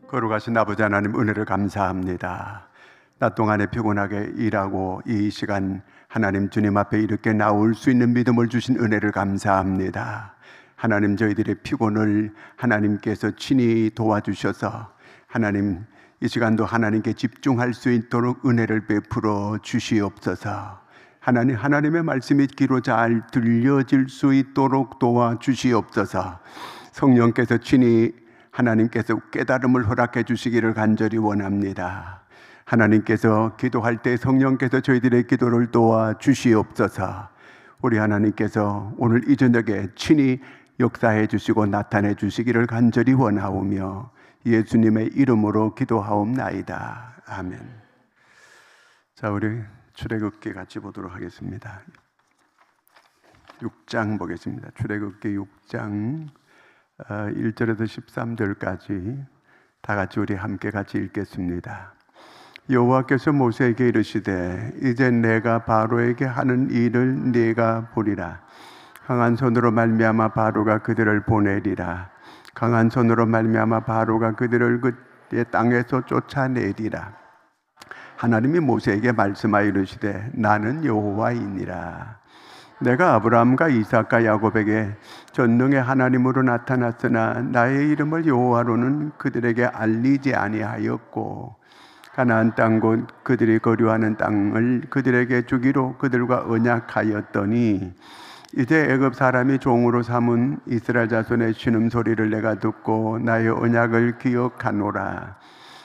거룩하신 아버지 하나님, 은혜를 감사합니다. 낮 동안에 피곤하게 일하고 이 시간 하나님 주님 앞에 이렇게 나올 수 있는 믿음을 주신 은혜를 감사합니다. 하나님, 저희들의 피곤을 하나님께서 친히 도와주셔서 하나님 이 시간도 하나님께 집중할 수 있도록 은혜를 베풀어 주시옵소서. 하나님의 말씀이 귀로 잘 들려질 수 있도록 도와주시옵소서. 성령께서 친히 하나님께서 깨달음을 허락해 주시기를 간절히 원합니다. 하나님께서 기도할 때 성령께서 저희들의 기도를 도와주시옵소서. 우리 하나님께서 오늘 이 저녁에 친히 역사해 주시고 나타내 주시기를 간절히 원하오며 예수님의 이름으로 기도하옵나이다. 아멘. 자, 우리 출애굽기 같이 보도록 하겠습니다. 6장 보겠습니다. 출애굽기 6장 1절에서 13절까지 다 같이 우리 함께 같이 읽겠습니다. 여호와께서 모세에게 이르시되 이제 내가 바로에게 하는 일을 네가 보리라. 강한 손으로 말미암아 바로가 그들을 보내리라. 강한 손으로 말미암아 바로가 그들을 그의 땅에서 쫓아내리라. 하나님이 모세에게 말씀하여 이르시되 나는 여호와이니라. 내가 아브라함과 이삭과 야곱에게 전능의 하나님으로 나타났으나 나의 이름을 여호와로는 그들에게 알리지 아니하였고 가나안 땅 곧 그들이 거류하는 땅을 그들에게 주기로 그들과 언약하였더니 이제 애굽 사람이 종으로 삼은 이스라엘 자손의 신음소리를 내가 듣고 나의 언약을 기억하노라.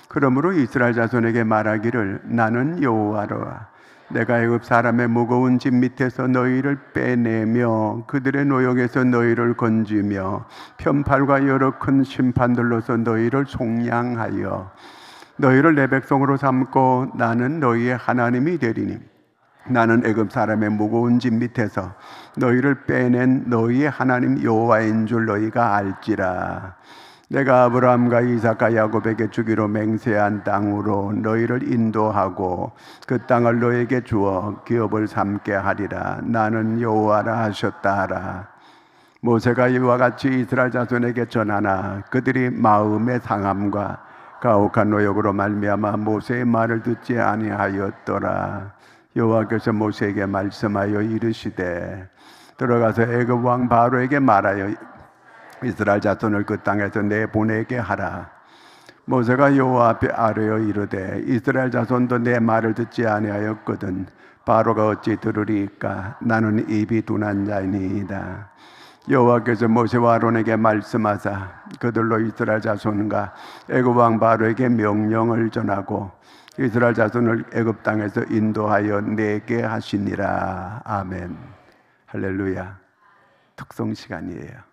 그러므로 이스라엘 자손에게 말하기를 나는 여호와로라. 내가 애굽 사람의 무거운 짐 밑에서 너희를 빼내며 그들의 노역에서 너희를 건지며 편팔과 여러 큰 심판들로서 너희를 속량하여 너희를 내 백성으로 삼고 나는 너희의 하나님이 되리니 나는 애굽 사람의 무거운 짐 밑에서 너희를 빼낸 너희의 하나님 여호와인 줄 너희가 알지라. 내가 아브라함과 이삭과 야곱에게 주기로 맹세한 땅으로 너희를 인도하고 그 땅을 너희에게 주어 기업을 삼게 하리라. 나는 여호와라 하셨다 하라. 모세가 이와 같이 이스라엘 자손에게 전하나 그들이 마음의 상함과 가혹한 노역으로 말미암아 모세의 말을 듣지 아니하였더라. 여호와께서 모세에게 말씀하여 이르시되 들어가서 애굽 왕 바로에게 말하여 이스라엘 자손을 그 땅에서 내보내게 하라. 모세가 여호와 앞에 아뢰어 이르되 이스라엘 자손도 내 말을 듣지 아니하였거든 바로가 어찌 들으리까? 나는 입이 둔한 자이니이다. 여호와께서 모세와 아론에게 말씀하사 그들로 이스라엘 자손과 애굽 왕 바로에게 명령을 전하고 이스라엘 자손을 애굽 땅에서 인도하여 내게 하시니라. 아멘. 할렐루야. 특송 시간이에요.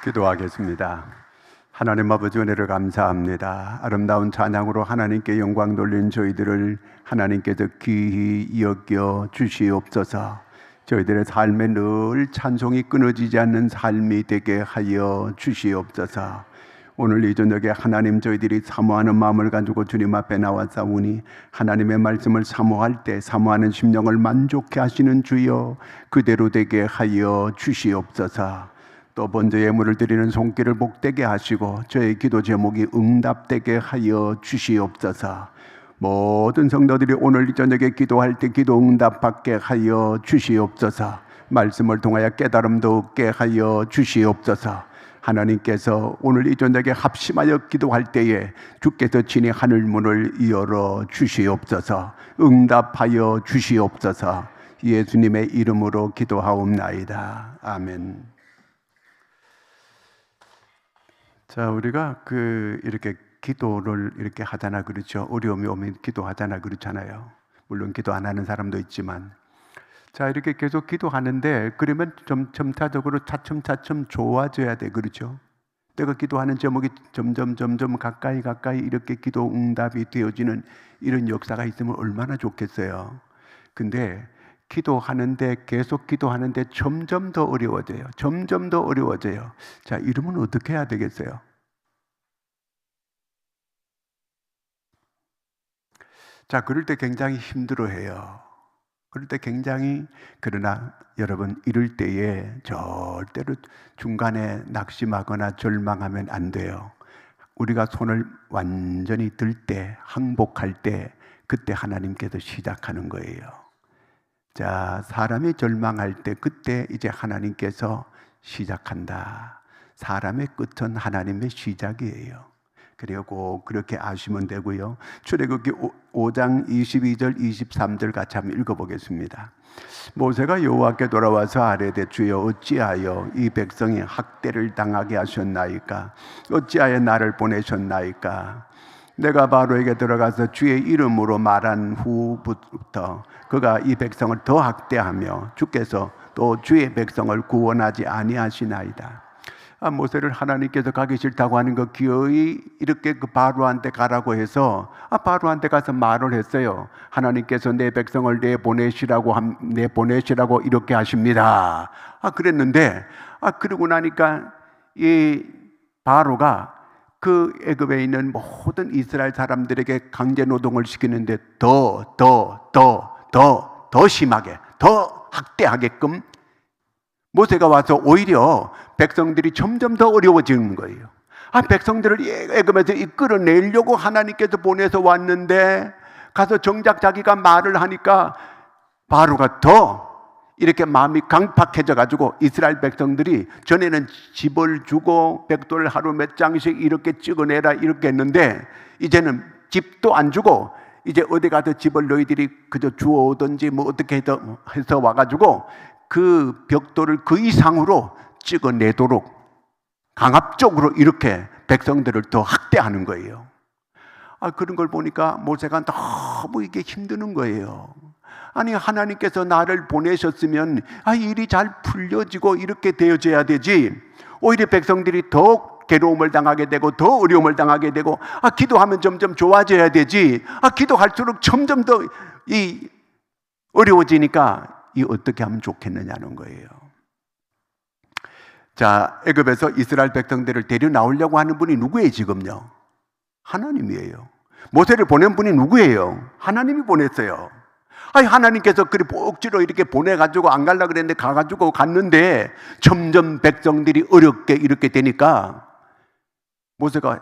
기도하겠습니다. 하나님 아버지 은혜를 감사합니다. 아름다운 찬양으로 하나님께 영광 돌린 저희들을 하나님께서 귀히 여겨 주시옵소서. 저희들의 삶에 늘 찬송이 끊어지지 않는 삶이 되게 하여 주시옵소서. 오늘 이 저녁에 하나님 저희들이 사모하는 마음을 가지고 주님 앞에 나왔사오니 하나님의 말씀을 사모할 때 사모하는 심령을 만족케 하시는 주여 그대로 되게 하여 주시옵소서. 또 번제 예물을 드리는 손길을 복되게 하시고 저의 기도 제목이 응답되게 하여 주시옵소서. 모든 성도들이 오늘 이 저녁에 기도할 때 기도 응답받게 하여 주시옵소서. 말씀을 통하여 깨달음도 얻게 하여 주시옵소서. 하나님께서 오늘 이 저녁에 합심하여 기도할 때에 주께서 친히 하늘문을 열어 주시옵소서. 응답하여 주시옵소서. 예수님의 이름으로 기도하옵나이다. 아멘. 자, 우리가 이렇게 기도를 이렇게 하잖아, 그렇죠? 어려움이 오면 기도하잖아, 그렇잖아요. 물론 기도 안 하는 사람도 있지만, 자, 이렇게 계속 기도하는데 그러면 점차적으로 차츰차츰 좋아져야 돼, 그렇죠? 내가 기도하는 제목이 점점 가까이 이렇게 기도 응답이 되어지는 이런 역사가 있으면 얼마나 좋겠어요. 근데 기도하는데 계속 기도하는데 점점 더 어려워져요. 점점 더 어려워져요. 자, 이러면 어떻게 해야 되겠어요? 자, 그럴 때 굉장히 힘들어해요. 그럴 때 굉장히, 그러나 여러분 이럴 때에 절대로 중간에 낙심하거나 절망하면 안 돼요. 우리가 손을 완전히 들 때, 항복할 때 그때 하나님께서 시작하는 거예요. 자, 사람이 절망할 때 그때 이제 하나님께서 시작한다. 사람의 끝은 하나님의 시작이에요. 그리고 그렇게 아시면 되고요. 출애굽기 5장 22절 23절 같이 한번 읽어보겠습니다. 모세가 여호와께 돌아와서 아뢰되 주여 어찌하여 이 백성이 학대를 당하게 하셨나이까? 어찌하여 나를 보내셨나이까? 내가 바로에게 들어가서 주의 이름으로 말한 후부터 그가 이 백성을 더 학대하며 주께서 또 주의 백성을 구원하지 아니하시나이다. 모세를 하나님께서 가기 싫다고 하는 거 기어이 이렇게 그 바로한테 가라고 해서 바로한테 가서 말을 했어요. 하나님께서 내 백성을 내보내시라고 이렇게 하십니다. 그랬는데 그러고 나니까 이 바로가 그 애굽에 있는 모든 이스라엘 사람들에게 강제 노동을 시키는데 더 심하게, 더 학대하게끔 모세가 와서 오히려 백성들이 점점 더 어려워지는 거예요. 백성들을 애굽에서 이끌어내려고 하나님께서 보내서 왔는데 가서 정작 자기가 말을 하니까 바로가 더 이렇게 마음이 강팍해져 가지고 이스라엘 백성들이 전에는 집을 주고 백돌 하루 몇 장씩 이렇게 찍어내라 이렇게 했는데 이제는 집도 안 주고 이제 어디 가서 집을 너희들이 그저 주워오든지 뭐 어떻게 해서 와가지고 그 벽돌을 그 이상으로 찍어내도록 강압적으로 이렇게 백성들을 더 학대하는 거예요. 그런 걸 보니까 모세가 너무 이게 힘드는 거예요. 아니 하나님께서 나를 보내셨으면 일이 잘 풀려지고 이렇게 되어져야 되지 오히려 백성들이 더 괴로움을 당하게 되고 더 어려움을 당하게 되고 기도하면 점점 좋아져야 되지 기도할수록 점점 더 어려워지니까 어떻게 하면 좋겠느냐는 거예요. 자, 애굽에서 이스라엘 백성들을 데려 나오려고 하는 분이 누구예요 지금요? 하나님이에요. 모세를 보낸 분이 누구예요? 하나님이 보냈어요. 하나님께서 그리 억지로 이렇게 보내가지고 안 가려고 그랬는데 가가지고 갔는데 점점 백성들이 어렵게 이렇게 되니까 모세가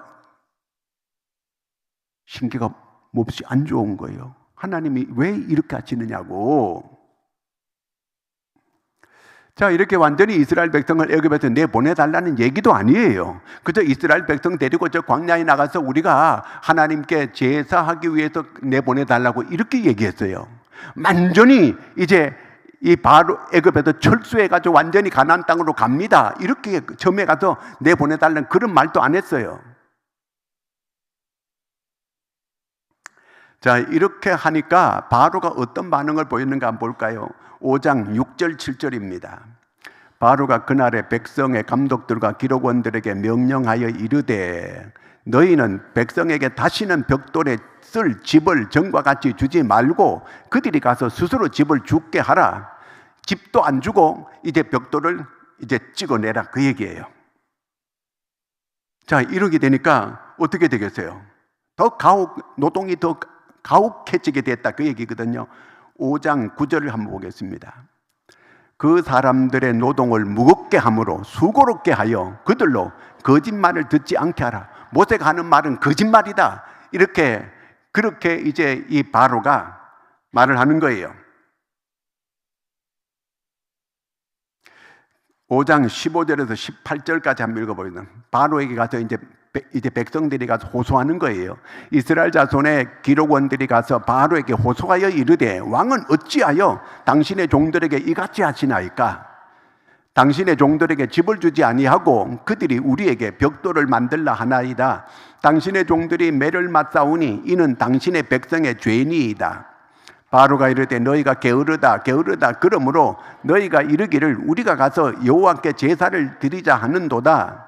신기가 몹시 안 좋은 거예요. 하나님이 왜 이렇게 하시느냐고. 자, 이렇게 완전히 이스라엘 백성을 애굽에서 내보내달라는 얘기도 아니에요. 그저 이스라엘 백성 데리고 저 광야에 나가서 우리가 하나님께 제사하기 위해서 내보내달라고 이렇게 얘기했어요. 완전히 이제 이 바로 애굽에서 철수해가지고 완전히 가나안 땅으로 갑니다. 이렇게 처음에 가서 내보내달라는 그런 말도 안 했어요. 자, 이렇게 하니까 바로가 어떤 반응을 보였는가 한번 볼까요? 5장 6절 7절입니다. 바로가 그날의 백성의 감독들과 기록원들에게 명령하여 이르되 너희는 백성에게 다시는 벽돌에 쓸 집을 전과 같이 주지 말고 그들이 가서 스스로 집을 짓게 하라. 집도 안 주고 이제 벽돌을 이제 찍어내라, 그 얘기예요. 자, 이렇게 되니까 어떻게 되겠어요? 노동이 더 가혹해지게 됐다, 그 얘기거든요. 5장 9절을 한번 보겠습니다. 그 사람들의 노동을 무겁게 함으로 수고롭게 하여 그들로 거짓말을 듣지 않게 하라. 모세가 하는 말은 거짓말이다, 그렇게 이제 이 바로가 말을 하는 거예요. 5장 15절에서 18절까지 한번 읽어보면 바로에게 가서 이제 백성들이 가서 호소하는 거예요. 이스라엘 자손의 기록원들이 가서 바로에게 호소하여 이르되 왕은 어찌하여 당신의 종들에게 이같이 하시나이까? 당신의 종들에게 집을 주지 아니하고 그들이 우리에게 벽돌을 만들라 하나이다. 당신의 종들이 매를 맞사오니 이는 당신의 백성의 죄니이다. 바로가 이르되 너희가 게으르다 그러므로 너희가 이르기를 우리가 가서 여호와께 제사를 드리자 하는도다.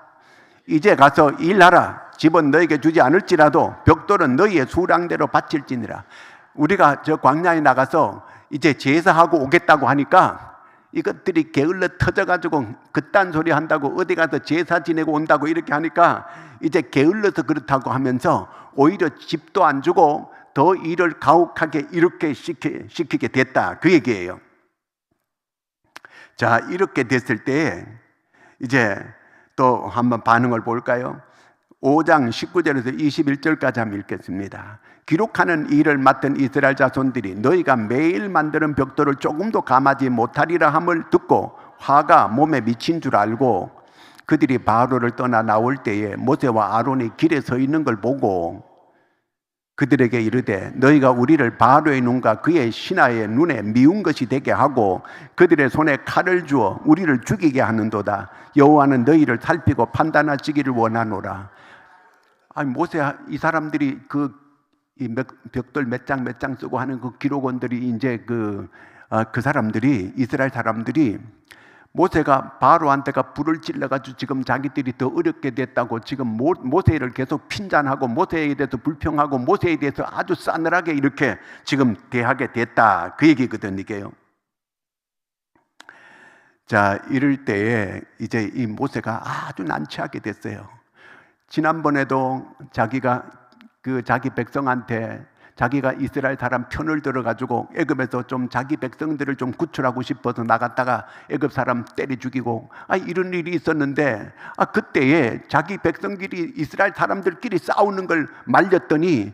이제 가서 일하라. 집은 너희에게 주지 않을지라도 벽돌은 너희의 수량대로 바칠지니라. 우리가 저 광야에 나가서 이제 제사하고 오겠다고 하니까 이것들이 게을러 터져가지고 그딴 소리 한다고 어디 가서 제사 지내고 온다고 이렇게 하니까 이제 게을러서 그렇다고 하면서 오히려 집도 안 주고 더 일을 가혹하게 이렇게 시키게 됐다, 그 얘기예요. 자, 이렇게 됐을 때 이제 또 한번 반응을 볼까요? 5장 19절에서 21절까지 한번 읽겠습니다. 기록하는 일을 맡은 이스라엘 자손들이 너희가 매일 만드는 벽돌을 조금도 감하지 못하리라 함을 듣고 화가 몸에 미친 줄 알고 그들이 바로를 떠나 나올 때에 모세와 아론이 길에 서 있는 걸 보고 그들에게 이르되 너희가 우리를 바로의 눈과 그의 신하의 눈에 미운 것이 되게 하고 그들의 손에 칼을 주어 우리를 죽이게 하는도다. 여호와는 너희를 살피고 판단하시기를 원하노라. 아니 모세, 이 사람들이 이 벽돌 몇 장 쓰고 하는 그 기록원들이 이제 그 사람들이, 이스라엘 사람들이 모세가 바로한테가 불을 찔러가지고 지금 자기들이 더 어렵게 됐다고 지금 모세를 계속 핀잔하고 모세에 대해서 불평하고 모세에 대해서 아주 싸늘하게 이렇게 지금 대하게 됐다, 그 얘기거든 이게요. 자, 이럴 때에 이제 이 모세가 아주 난처하게 됐어요. 지난번에도 자기가 자기 백성한테 자기가 이스라엘 사람 편을 들어가지고 애굽에서 좀 자기 백성들을 좀 구출하고 싶어서 나갔다가 애굽 사람 때려 죽이고 이런 일이 있었는데 그때에 자기 백성끼리 이스라엘 사람들끼리 싸우는 걸 말렸더니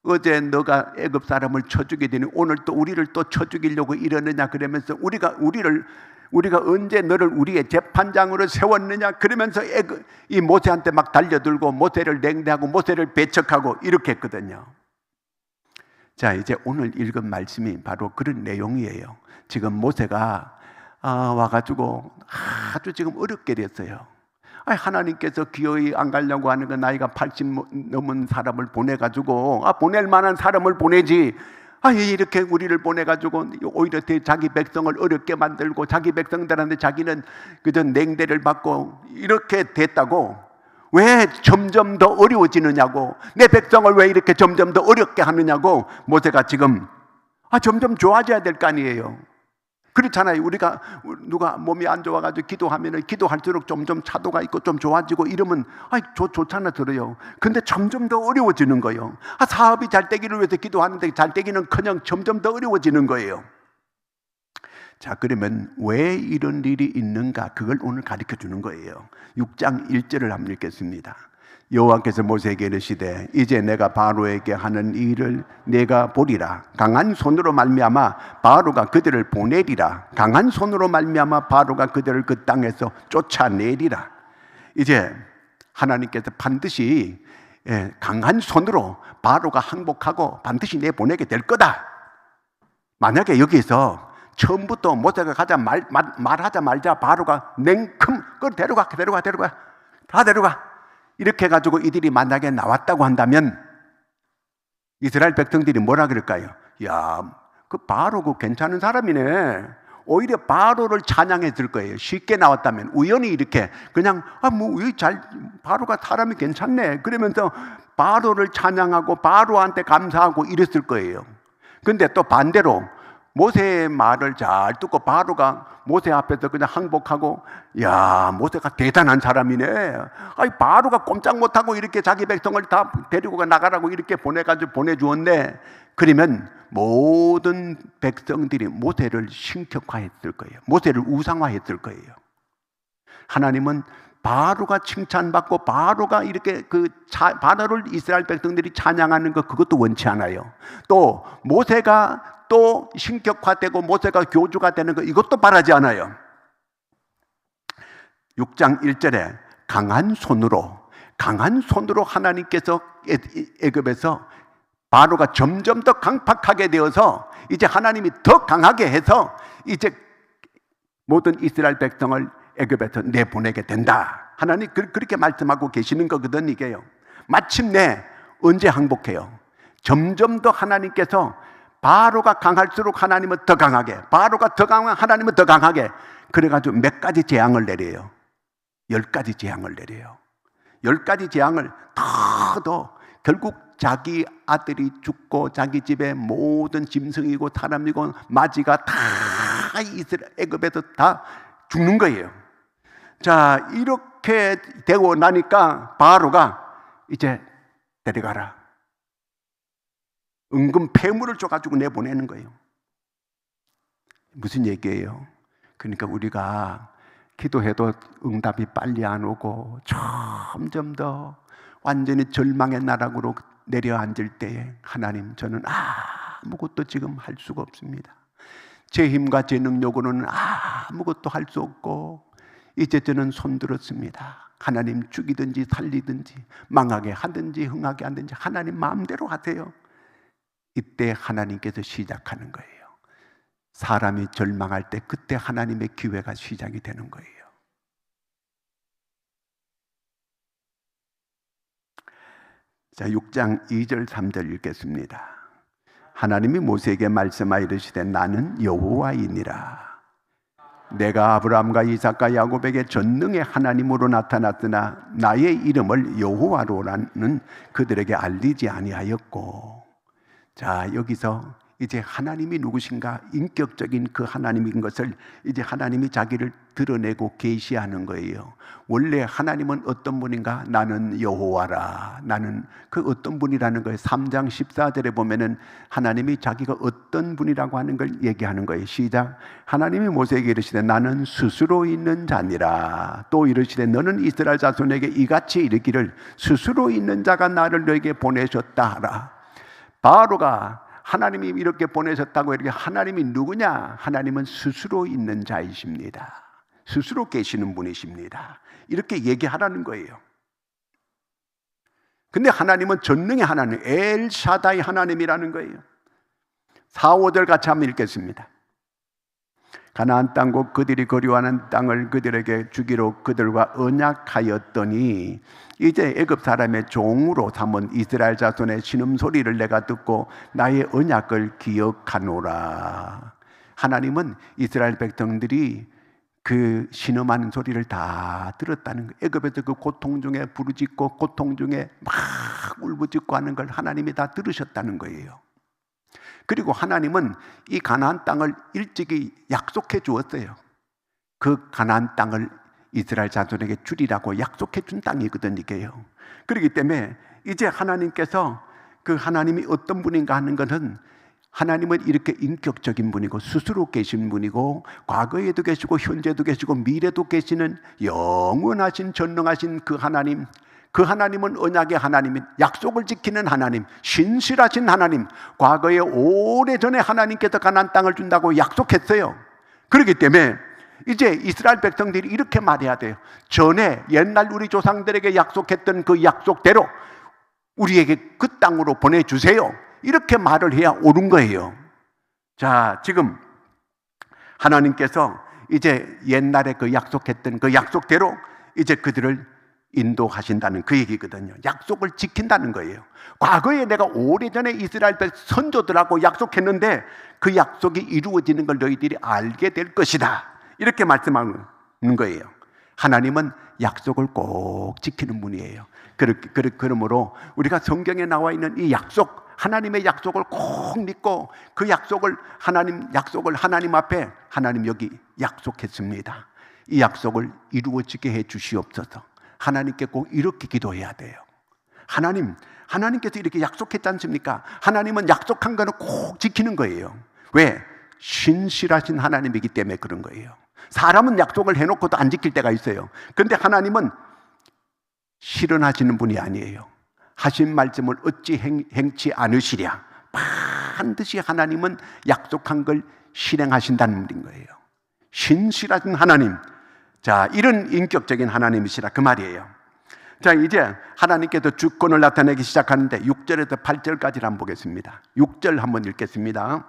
어제 너가 애굽 사람을 쳐 죽이더니 오늘 또 우리를 또 쳐 죽이려고 이러느냐 그러면서 우리가 언제 너를 우리의 재판장으로 세웠느냐 그러면서 이 모세한테 막 달려들고 모세를 냉대하고 모세를 배척하고 이렇게 했거든요. 자, 이제 오늘 읽은 말씀이 바로 그런 내용이에요. 지금 모세가 와가지고 아주 지금 어렵게 됐어요. 하나님께서 기어이 안 가려고 하는 건 나이가 80 넘은 사람을 보내가지고 보낼 만한 사람을 보내지 이렇게 우리를 보내가지고 오히려 자기 백성을 어렵게 만들고 자기 백성들한테 자기는 그저 냉대를 받고 이렇게 됐다고 왜 점점 더 어려워지느냐고, 내 백성을 왜 이렇게 점점 더 어렵게 하느냐고 모세가 지금 점점 좋아져야 될 거 아니에요. 그렇잖아요. 우리가 누가 몸이 안 좋아가지고 기도하면 기도할수록 점점 차도가 있고 좀 좋아지고 이러면 좋잖아 들어요. 근데 점점 더 어려워지는 거예요. 사업이 잘 되기를 위해서 기도하는데 잘 되기는커녕 점점 더 어려워지는 거예요. 자, 그러면 왜 이런 일이 있는가, 그걸 오늘 가르쳐 주는 거예요. 6장 1절을 한번 읽겠습니다. 여호와께서 모세에게 이르시되 이제 내가 바로에게 하는 일을 내가 보리라. 강한 손으로 말미암아 바로가 그들을 보내리라. 강한 손으로 말미암아 바로가 그들을 그 땅에서 쫓아내리라. 이제 하나님께서 반드시 강한 손으로 바로가 항복하고 반드시 내보내게 될 거다. 만약에 여기서 처음부터 모세가 말하자마자 바로가 냉큼 데려가 다 데려가 이렇게 해가지고 이들이 만약에 나왔다고 한다면 이스라엘 백성들이 뭐라 그럴까요? 야, 그 바로 그 괜찮은 사람이네. 오히려 바로를 찬양했을 거예요. 쉽게 나왔다면 우연히 이렇게 그냥 바로가 사람이 괜찮네 그러면서 바로를 찬양하고 바로한테 감사하고 이랬을 거예요. 근데 또 반대로 모세의 말을 잘 듣고 바로가 모세 앞에서 그냥 항복하고, 야, 모세가 대단한 사람이네. 아니, 바로가 꼼짝 못하고 이렇게 자기 백성을 다 데리고 나가라고 이렇게 보내주었네. 그러면 모든 백성들이 모세를 신격화했을 거예요. 모세를 우상화했을 거예요. 하나님은 바로가 칭찬받고 바로가 이렇게 바로를 이스라엘 백성들이 찬양하는 것, 그것도 원치 않아요. 또 모세가 또 신격화되고 모세가 교주가 되는 것, 이것도 바라지 않아요. 6장 1절에 강한 손으로 하나님께서 애굽에서 바로가 점점 더 강팍하게 되어서 이제 하나님이 더 강하게 해서 이제 모든 이스라엘 백성을 애굽에서 내보내게 된다. 하나님 그렇게 말씀하고 계시는 거거든. 이게요. 마침내 언제 항복해요? 점점 더 하나님께서 바로가 강할수록 하나님은 더 강하게, 바로가 더 강하면 하나님은 더 강하게, 그래가지고 몇 가지 재앙을 내려요. 10가지 재앙을 내려요. 10가지 재앙을 더 결국 자기 아들이 죽고 자기 집에 모든 짐승이고 사람이고 마지가 다 애굽에서 다 죽는 거예요. 자, 이렇게 되고 나니까 바로가 이제 데려가라. 은근 폐물을 줘가지고 내보내는 거예요. 무슨 얘기예요? 그러니까 우리가 기도해도 응답이 빨리 안 오고 점점 더 완전히 절망의 나락으로 내려앉을 때에 하나님, 저는 아무것도 지금 할 수가 없습니다. 제 힘과 제 능력으로는 아무것도 할 수 없고 이제 저는 손들었습니다. 하나님, 죽이든지 살리든지 망하게 하든지 흥하게 하든지 하나님 마음대로 하세요. 이때 하나님께서 시작하는 거예요. 사람이 절망할 때 그때 하나님의 기회가 시작이 되는 거예요. 자, 6장 2절 3절 읽겠습니다. 하나님이 모세에게 말씀하여 이르시되 나는 여호와이니라. 내가 아브라함과 이삭과 야곱에게 전능의 하나님으로 나타났으나 나의 이름을 여호와로라는 그들에게 알리지 아니하였고. 자, 여기서 이제 하나님이 누구신가, 인격적인 그 하나님인 것을 이제 하나님이 자기를 드러내고 계시하는 거예요. 원래 하나님은 어떤 분인가? 나는 여호와라. 나는 그 어떤 분이라는 거예요. 3장 14절에 보면은 하나님이 자기가 어떤 분이라고 하는 걸 얘기하는 거예요. 시작. 하나님이 모세에게 이르시되 나는 스스로 있는 자니라. 또 이르시되 너는 이스라엘 자손에게 이같이 이르기를 스스로 있는 자가 나를 너에게 보내셨다 하라. 바로가 하나님이 이렇게 보내셨다고 이렇게, 하나님이 누구냐? 하나님은 스스로 있는 자이십니다. 스스로 계시는 분이십니다. 이렇게 얘기하라는 거예요. 근데 하나님은 전능의 하나님, 엘샤다이 하나님이라는 거예요. 4, 5절 같이 한번 읽겠습니다. 가나안 땅과 그들이 거류하는 땅을 그들에게 주기로 그들과 언약하였더니 이제 애굽 사람의 종으로 삼은 이스라엘 자손의 신음소리를 내가 듣고 나의 언약을 기억하노라. 하나님은 이스라엘 백성들이 그 신음하는 소리를 다 들었다는 거예요. 애굽에서 그 고통 중에 부르짖고 고통 중에 막 울부짖고 하는 걸 하나님이 다 들으셨다는 거예요. 그리고 하나님은 이 가나안 땅을 일찍이 약속해 주었어요. 그 가나안 땅을 이스라엘 자손에게 주리라고 약속해 준 땅이거든요, 이게요. 그렇기 때문에 이제 하나님께서 그 하나님이 어떤 분인가 하는 것은, 하나님은 이렇게 인격적인 분이고 스스로 계신 분이고 과거에도 계시고 현재도 계시고 미래도 계시는 영원하신 전능하신 그 하나님, 그 하나님은 언약의 하나님, 약속을 지키는 하나님, 신실하신 하나님, 과거에 오래전에 하나님께서 가나안 땅을 준다고 약속했어요. 그렇기 때문에 이제 이스라엘 백성들이 이렇게 말해야 돼요. 전에 옛날 우리 조상들에게 약속했던 그 약속대로 우리에게 그 땅으로 보내주세요. 이렇게 말을 해야 옳은 거예요. 자, 지금 하나님께서 이제 옛날에 그 약속했던 그 약속대로 이제 그들을 인도하신다는 그 얘기거든요. 약속을 지킨다는 거예요. 과거에 내가 오래전에 이스라엘 선조들하고 약속했는데 그 약속이 이루어지는 걸 너희들이 알게 될 것이다, 이렇게 말씀하는 거예요. 하나님은 약속을 꼭 지키는 분이에요. 그러므로 우리가 성경에 나와 있는 이 약속, 하나님의 약속을 꼭 믿고 그 약속을 하나님 앞에 하나님 여기 약속했습니다, 이 약속을 이루어지게 해 주시옵소서. 하나님께 꼭 이렇게 기도해야 돼요. 하나님께서 이렇게 약속했지 않습니까? 하나님은 약속한 거는 꼭 지키는 거예요. 왜? 신실하신 하나님이기 때문에 그런 거예요. 사람은 약속을 해놓고도 안 지킬 때가 있어요. 그런데 하나님은 실현하시는 분이 아니에요. 하신 말씀을 어찌 행치 않으시랴. 반드시 하나님은 약속한 걸 실행하신다는 분인 거예요. 신실하신 하나님. 자, 이런 인격적인 하나님이시라 그 말이에요. 자, 이제 하나님께서 주권을 나타내기 시작하는데 6절에서 8절까지를 한번 보겠습니다. 6절 한번 읽겠습니다.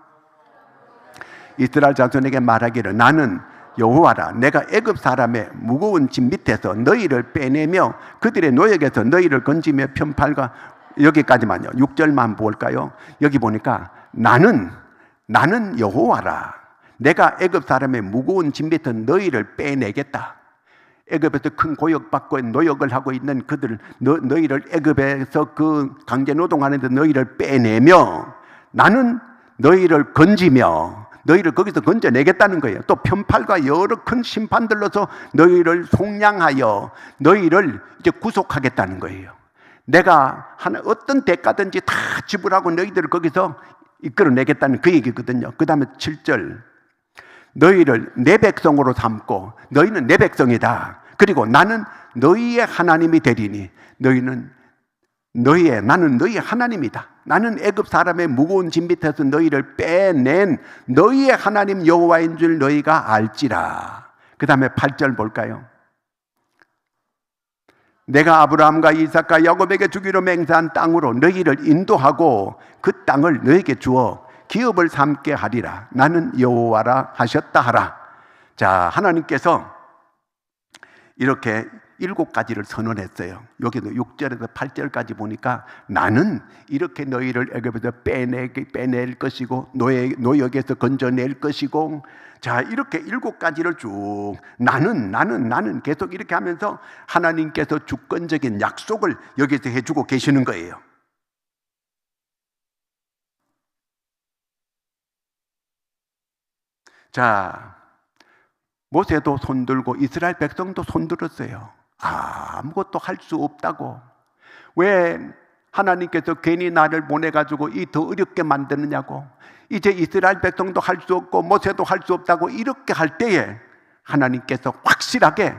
이스라엘 자손에게 말하기를 나는 여호와라. 내가 애굽 사람의 무거운 짐 밑에서 너희를 빼내며 그들의 노역에서 너희를 건지며 편팔과, 여기까지만요. 6절만 볼까요? 여기 보니까 나는 여호와라. 내가 애굽 사람의 무거운 짐 밑에서 너희를 빼내겠다. 애굽에서 큰 고역받고 노역을 하고 있는 너희를 애굽에서 그 강제 노동하는데 너희를 빼내며 나는 너희를 건지며 너희를 거기서 건져내겠다는 거예요. 또 편팔과 여러 큰 심판들로서 너희를 속량하여 너희를 이제 구속하겠다는 거예요. 내가 어떤 대가든지 다 지불하고 너희들을 거기서 이끌어내겠다는 그 얘기거든요. 그 다음에 7절, 너희를 내 백성으로 삼고 너희는 내 백성이다. 그리고 나는 너희의 하나님이 되리니 나는 너희의 하나님이다. 나는 애굽 사람의 무거운 짐 밑에서 너희를 빼낸 너희의 하나님 여호와인 줄 너희가 알지라. 그 다음에 8절 볼까요? 내가 아브라함과 이삭과 야곱에게 주기로 맹세한 땅으로 너희를 인도하고 그 땅을 너희에게 주어 기업을 삼게 하리라. 나는 여호와라 하셨다 하라. 자, 하나님께서 이렇게 7가지를 선언했어요. 여기도 6절에서 8절까지 보니까 나는 이렇게 너희를 애굽에서 빼낼 것이고 노역에서 건져낼 것이고, 자, 이렇게 7가지를 쭉 나는 계속 이렇게 하면서 하나님께서 주권적인 약속을 여기서 해주고 계시는 거예요. 자, 모세도 손들고 이스라엘 백성도 손들었어요. 아무것도 할 수 없다고. 왜 하나님께서 괜히 나를 보내가지고 이 더 어렵게 만드느냐고. 이제 이스라엘 백성도 할 수 없고 모세도 할 수 없다고 이렇게 할 때에 하나님께서 확실하게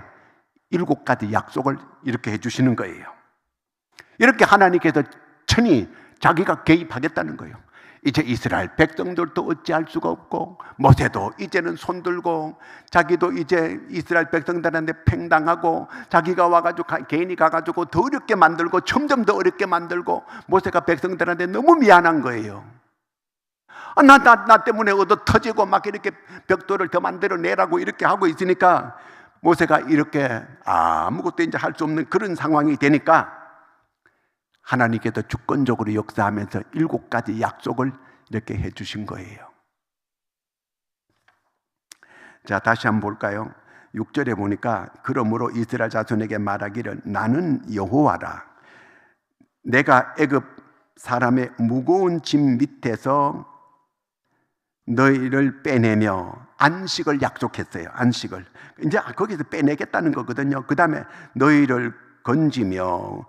7가지 약속을 이렇게 해주시는 거예요. 이렇게 하나님께서 천히 자기가 개입하겠다는 거예요. 이제 이스라엘 백성들도 어찌할 수가 없고 모세도 이제는 손들고 자기도 이제 이스라엘 백성들한테 팽당하고 자기가 와가지고 개인이 가가지고 더 어렵게 만들고 점점 더 어렵게 만들고 모세가 백성들한테 너무 미안한 거예요. 나 때문에 얻어 터지고 막 이렇게 벽돌을 더 만들어내라고 이렇게 하고 있으니까 모세가 이렇게 아무것도 이제 할 수 없는 그런 상황이 되니까 하나님께서 주권적으로 역사하면서 7가지 약속을 이렇게 해주신 거예요. 자, 다시 한번 볼까요? 6절에 보니까 그러므로 이스라엘 자손에게 말하기를 나는 여호와라. 내가 애굽 사람의 무거운 짐 밑에서 너희를 빼내며 안식을 약속했어요. 안식을 이제 거기서 빼내겠다는 거거든요. 그 다음에 너희를 건지며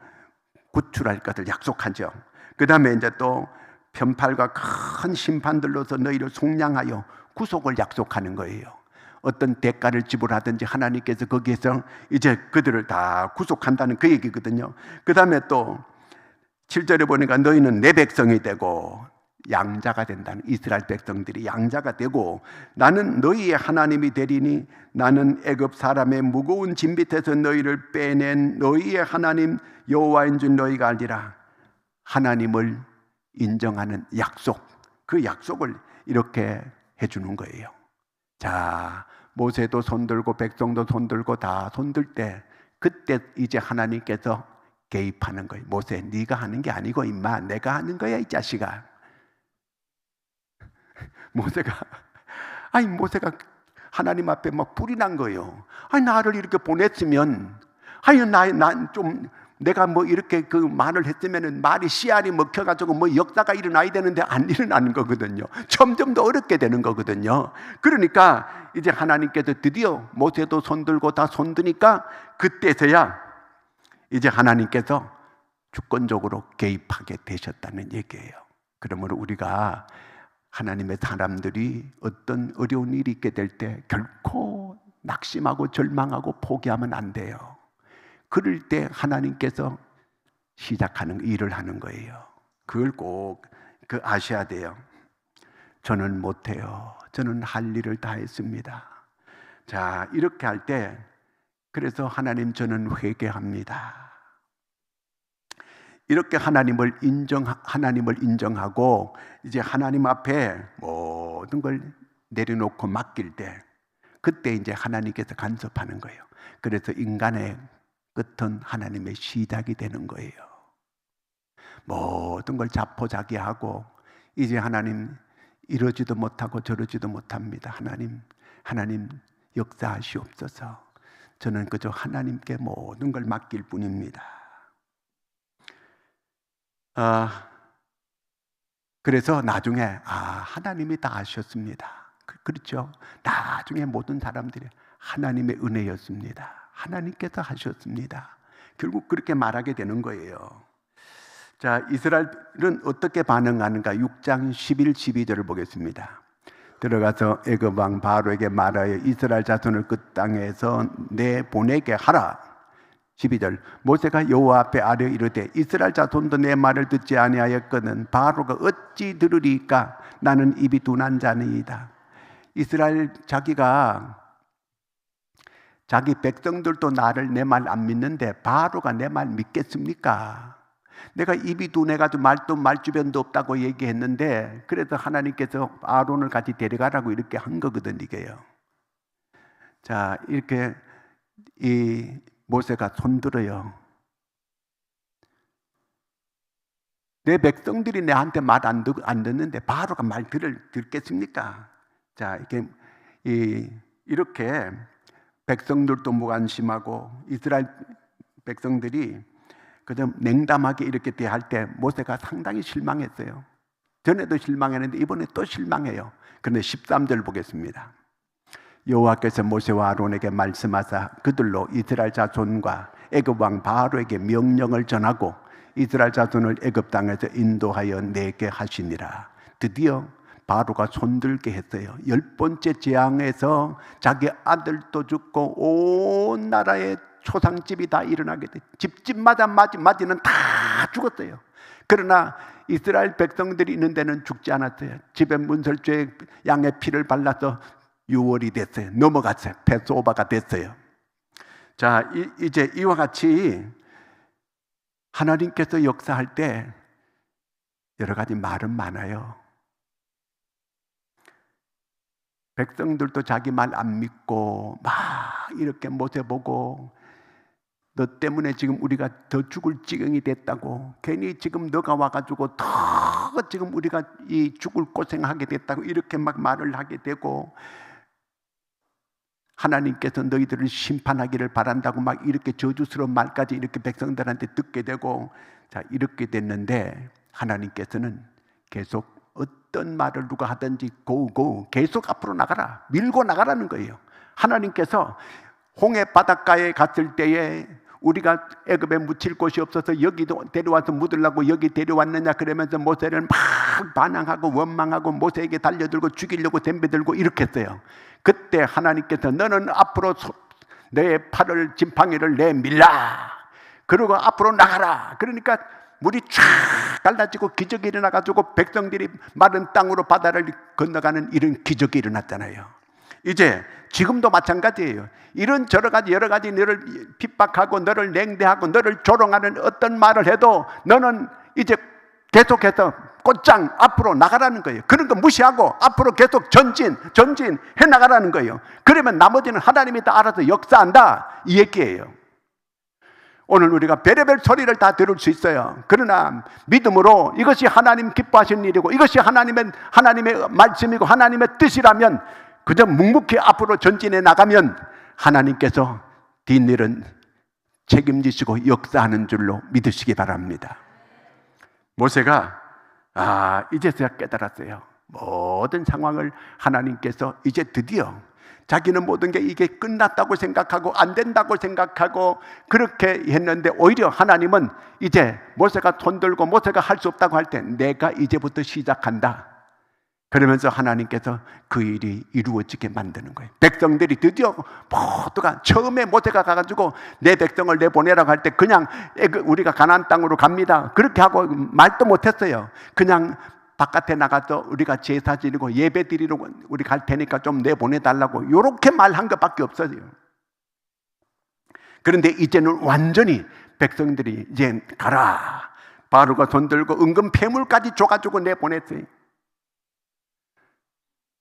구출할 것을 약속하죠. 그 다음에 이제 또 편팔과 큰 심판들로서 너희를 속량하여 구속을 약속하는 거예요. 어떤 대가를 지불하든지 하나님께서 거기에서 이제 그들을 다 구속한다는 그 얘기거든요. 그 다음에 또 7절에 보니까 너희는 내 백성이 되고 양자가 된다는, 이스라엘 백성들이 양자가 되고 나는 너희의 하나님이 되리니 나는 애굽 사람의 무거운 짐 밑에서 너희를 빼낸 너희의 하나님 여호와인 줄 너희가 알리라. 하나님을 인정하는 약속, 그 약속을 이렇게 해주는 거예요. 자, 모세도 손들고 백성도 손들고 다 손들 때 그때 이제 하나님께서 개입하는 거예요. 모세, 네가 하는 게 아니고 임마, 내가 하는 거야 이 자식아. 모세가 하나님 앞에 막 불이 난 거예요. 아니, 나를 이렇게 보냈으면, 내가 뭐 이렇게 그 말을 했으면은 말이 씨알이 먹혀가지고 뭐 역사가 일어나야 되는데 안 일어나는 거거든요. 점점 더 어렵게 되는 거거든요. 그러니까 이제 하나님께서 드디어 모세도 손들고 다 손드니까 그때서야 이제 하나님께서 주권적으로 개입하게 되셨다는 얘기예요. 그러므로 우리가 하나님의 사람들이 어떤 어려운 일이 있게 될 때 결코 낙심하고 절망하고 포기하면 안 돼요. 그럴 때 하나님께서 시작하는 일을 하는 거예요. 그걸 꼭 아셔야 돼요. 저는 못해요. 저는 할 일을 다 했습니다. 자, 이렇게 할 때 그래서 하나님, 저는 회개합니다. 이렇게 하나님을 인정하고 이제 하나님 앞에 모든 걸 내려놓고 맡길 때, 그때 이제 하나님께서 간섭하는 거예요. 그래서 인간의 끝은 하나님의 시작이 되는 거예요. 모든 걸 자포자기하고 이제 하나님 이러지도 못하고 저러지도 못합니다. 하나님 역사하시옵소서. 저는 그저 하나님께 모든 걸 맡길 뿐입니다. 그래서 나중에 하나님이 다 아셨습니다. 그렇죠? 나중에 모든 사람들이 하나님의 은혜였습니다. 하나님께서 하셨습니다. 결국 그렇게 말하게 되는 거예요. 자, 이스라엘은 어떻게 반응하는가? 6장 11, 12절을 보겠습니다. 들어가서 애굽 왕 바로에게 말하여 이스라엘 자손을 그 땅에서 내보내게 하라. 12절, 모세가 여호와 앞에 아뢰어 이르되 이스라엘 자손도 내 말을 듣지 아니하였거든 바로가 어찌 들으리까? 나는 입이 둔한 자니이다. 이스라엘 자기 백성들도 내 말 안 믿는데 바로가 내 말 믿겠습니까? 내가 입이 둔해가지고 말주변도 없다고 얘기했는데, 그래서 하나님께서 아론을 같이 데려가라고 이렇게 한 거거든, 이게요. 자, 이렇게 이 모세가 손들어요. 내 백성들이 내한테 말 안 듣는데 바로가 말 듣겠습니까? 자, 이렇게 백성들도 무관심하고 이스라엘 백성들이 그저 냉담하게 이렇게 대할 때 모세가 상당히 실망했어요. 전에도 실망했는데 이번에 또 실망해요. 그런데 13절 보겠습니다. 여호와께서 모세와 아론에게 말씀하사 그들로 이스라엘 자손과 애굽 왕 바로에게 명령을 전하고 이스라엘 자손을 애굽 땅에서 인도하여 내게 하시니라. 드디어 바로가 손들게 했어요. 10번째 재앙에서 자기 아들도 죽고 온 나라의 초상집이 다 일어나게 돼. 집집마다 맞이는 다 죽었어요. 그러나 이스라엘 백성들이 있는 데는 죽지 않았어요. 집에 문설주에 양의 피를 발라서 유월이 됐어요. 넘어갔어요. 패스오버가 됐어요. 자, 이제 이와 같이 하나님께서 역사할 때 여러 가지 말은 많아요. 백성들도 자기 말 안 믿고 막 이렇게 모세 보고 너 때문에 지금 우리가 더 죽을 지경이 됐다고, 괜히 지금 너가 와가지고 더 지금 우리가 이 죽을 고생하게 됐다고 이렇게 막 말을 하게 되고, 하나님께서 너희들을 심판하기를 바란다고 막 이렇게 저주스러운 말까지 이렇게 백성들한테 듣게 되고, 자, 이렇게 됐는데 하나님께서는 계속 어떤 말을 누가 하든지 고고 계속 앞으로 나가라, 밀고 나가라는 거예요. 하나님께서 홍해 바닷가에 갔을 때에 우리가 애굽에 묻힐 곳이 없어서 여기도 데려와서 묻으려고 여기 데려왔느냐 그러면서 모세를 막 반항하고 원망하고 모세에게 달려들고 죽이려고 덤벼들고 이렇게 했어요. 그때 하나님께서 너는 앞으로 내 팔을 지팡이를 내밀라, 그리고 앞으로 나가라. 그러니까 물이 쫙 갈라지고 기적이 일어나가지고 백성들이 마른 땅으로 바다를 건너가는 이런 기적이 일어났잖아요. 이제 지금도 마찬가지예요. 이런 여러 가지 너를 핍박하고 너를 냉대하고 너를 조롱하는 어떤 말을 해도 너는 이제 계속해서 곧장 앞으로 나가라는 거예요. 그런 거 무시하고 앞으로 계속 전진 해나가라는 거예요. 그러면 나머지는 하나님이 다 알아서 역사한다 이 얘기예요. 오늘 우리가 별의별 소리를 다 들을 수 있어요. 그러나 믿음으로 이것이 하나님 기뻐하시는 일이고 이것이 하나님의 말씀이고 하나님의 뜻이라면 그저 묵묵히 앞으로 전진해 나가면 하나님께서 뒷일은 책임지시고 역사하는 줄로 믿으시기 바랍니다. 모세가 이제서야 깨달았어요. 모든 상황을 하나님께서 이제 드디어 자기는 모든 게 이게 끝났다고 생각하고 안 된다고 생각하고 그렇게 했는데 오히려 하나님은 이제 모세가 손 들고 모세가 할 수 없다고 할 때 내가 이제부터 시작한다. 그러면서 하나님께서 그 일이 이루어지게 만드는 거예요. 백성들이 드디어 모두가 처음에 모세가 가가지고 내 백성을 내보내라고 할 때 그냥 우리가 가나안 땅으로 갑니다. 그렇게 하고 말도 못했어요. 그냥 바깥에 나가서 우리가 제사 지르고 예배 드리러 우리 갈 테니까 좀 내보내달라고 이렇게 말한 것밖에 없어요. 그런데 이제는 완전히 백성들이 이제 가라. 바로가 손 들고 은금 폐물까지 줘가지고 내보냈어요.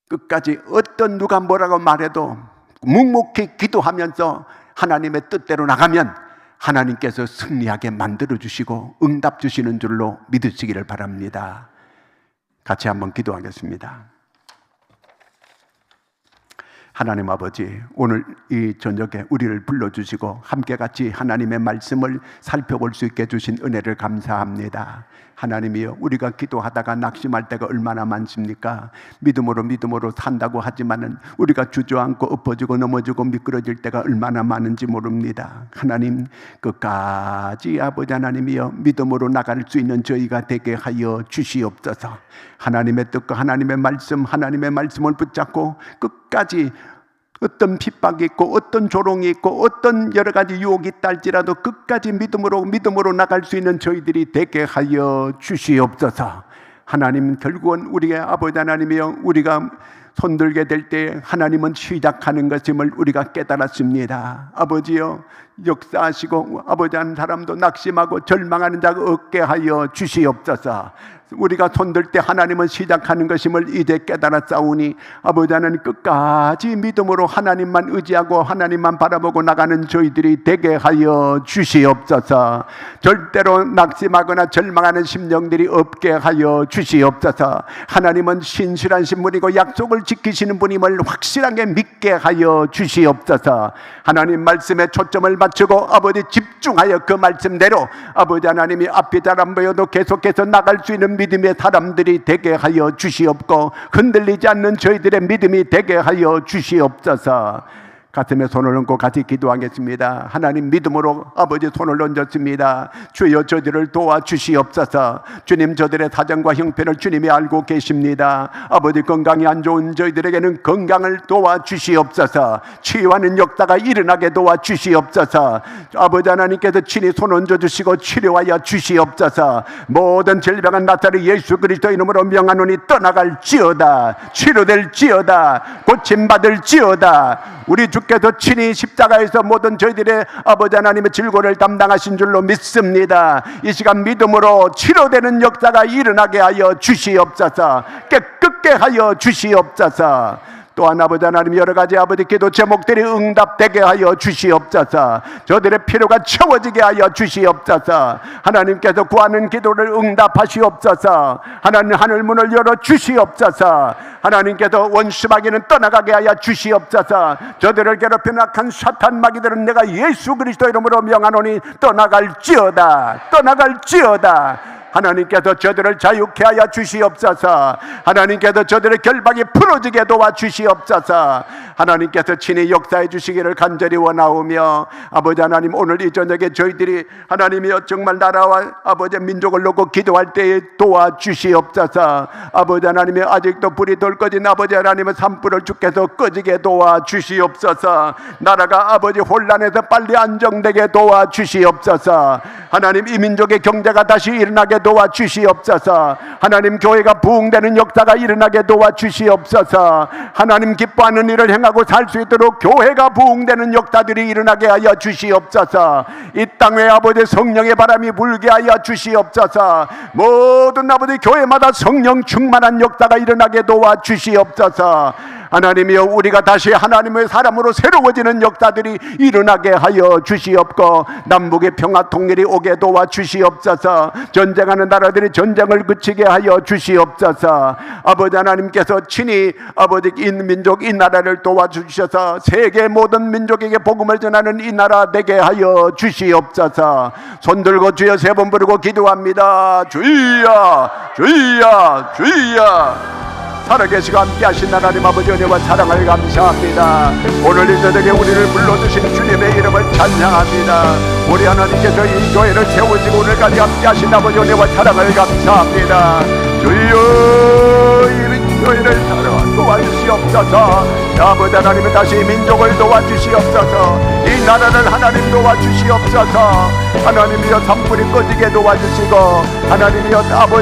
끝까지 어떤 누가 뭐라고 말해도 묵묵히 기도하면서 하나님의 뜻대로 나가면 하나님께서 승리하게 만들어주시고 응답 주시는 줄로 믿으시기를 바랍니다. 같이 한번 기도하겠습니다. 하나님 아버지, 오늘 이 저녁에 우리를 불러주시고 함께 같이 하나님의 말씀을 살펴볼 수 있게 해주신 은혜를 감사합니다. 하나님이여, 우리가 기도하다가 낙심할 때가 얼마나 많습니까? 믿음으로 산다고 하지만은 우리가 주저앉고 엎어지고 넘어지고 미끄러질 때가 얼마나 많은지 모릅니다. 하나님, 끝까지 아버지 하나님이여 믿음으로 나갈 수 있는 저희가 되게 하여 주시옵소서. 하나님의 뜻과 하나님의 말씀을 붙잡고 끝까지 어떤 핍박이 있고 어떤 조롱이 있고 어떤 여러 가지 유혹이 있다 할지라도 끝까지 믿음으로 나갈 수 있는 저희들이 되게 하여 주시옵소서. 하나님, 결국은 우리의 아버지 하나님이여, 우리가 손들게 될 때 하나님은 시작하는 것임을 우리가 깨달았습니다. 아버지여, 역사하시고 아버지 한 사람도 낙심하고 절망하는 자가 없게 하여 주시옵소서. 우리가 손들 때 하나님은 시작하는 것임을 이제 깨달았사오니 아버지 하나님, 끝까지 믿음으로 하나님만 의지하고 하나님만 바라보고 나가는 저희들이 되게 하여 주시옵소서. 절대로 낙심하거나 절망하는 심령들이 없게 하여 주시옵소서. 하나님은 신실한 신분이고 약속을 지키시는 분임을 확실하게 믿게 하여 주시옵소서. 하나님 말씀에 초점을 맞추고 아버지 집중하여 그 말씀대로 아버지 하나님이 앞이 잘 안 보여도 계속해서 나갈 수 있는 믿음의 사람들이 되게 하여 주시옵고 흔들리지 않는 저희들의 믿음이 되게 하여 주시옵소서. 가슴에 손을 얹고 같이 기도하겠습니다. 하나님, 믿음으로 아버지 손을 얹었습니다. 주여, 저들을 도와주시옵소서. 주님, 저들의 사정과 형편을 주님이 알고 계십니다. 아버지, 건강이 안 좋은 저희들에게는 건강을 도와주시옵소서. 치유하는 역사가 일어나게 도와주시옵소서. 아버지 하나님께서 친히 손 얹어주시고 치료하여 주시옵소서. 모든 질병은 나사렛 예수 그리스도 이름으로 명하노니 떠나갈지어다. 치료될지어다. 고침받을지어다. 우리 주께서 친히 십자가에서 모든 저희들의 아버지 하나님의 질고를 담당하신 줄로 믿습니다. 이 시간 믿음으로 치료되는 역사가 일어나게 하여 주시옵소서. 깨끗게 하여 주시옵소서. 또한 아버지 하나님, 여러 가지 아버지 기도 제목들이 응답되게 하여 주시옵소서. 저들의 필요가 채워지게 하여 주시옵소서. 하나님께서 구하는 기도를 응답하시옵소서. 하나님, 하늘 문을 열어 주시옵소서. 하나님께서 원수마귀는 떠나가게 하여 주시옵소서. 저들을 괴롭히는 악한 사탄 마귀들은 내가 예수 그리스도 이름으로 명하노니 떠나갈지어다. 하나님께서 저들을 자유케 하여 주시옵소서. 하나님께서 저들의 결박이 풀어지게 도와주시옵소서. 하나님께서 친히 역사해 주시기를 간절히 원하오며 아버지 하나님, 오늘 이 저녁에 저희들이 하나님이여 정말 나라와 아버지 민족을 놓고 기도할 때에 도와주시옵소서. 아버지 하나님이 아직도 불이 덜 꺼진 아버지 하나님의 산불을 주께서 꺼지게 도와주시옵소서. 나라가 아버지 혼란에서 빨리 안정되게 도와주시옵소서. 하나님, 이 민족의 경제가 다시 일어나게 도와주시옵소서. 하나님, 교회가 부흥되는 역사가 일어나게 도와주시옵소서. 하나님, 기뻐하는 일을 행하고 살 수 있도록 교회가 부흥되는 역사들이 일어나게 하여 주시옵소서. 이 땅에 아버지 성령의 바람이 불게 하여 주시옵소서. 모든 아버지 교회마다 성령 충만한 역사가 일어나게 도와주시옵소서. 하나님이여, 우리가 다시 하나님의 사람으로 새로워지는 역사들이 일어나게 하여 주시옵고, 남북의 평화 통일이 오게 도와 주시옵소서. 전쟁하는 나라들이 전쟁을 그치게 하여 주시옵소서. 아버지 하나님께서 친히 아버지 이 민족, 이 나라를 도와주셔서 세계 모든 민족에게 복음을 전하는 이 나라 되게 하여 주시옵소서. 손들고 주여 세 번 부르고 기도합니다. 주여, 주여, 주여. 살아계시고 함께 하신 하나님 아버지 은혜와 사랑을 감사합니다. 오늘 이 저녁에 우리를 불러주신 주님의 이름을 찬양합니다. 우리 하나님께서 이 교회를 세우시고 오늘까지 함께 하신 아버지 은혜와 사랑을 감사합니다. 주여, 이 교회를 도와주시옵소서. 아버지 하나님은 다시 민족을 도와주시옵소서. 이 나라를 하나님 도와주시옵소서. 하나님이여, 산불이 꺼지게 도와주시고, 하나님이여 아버지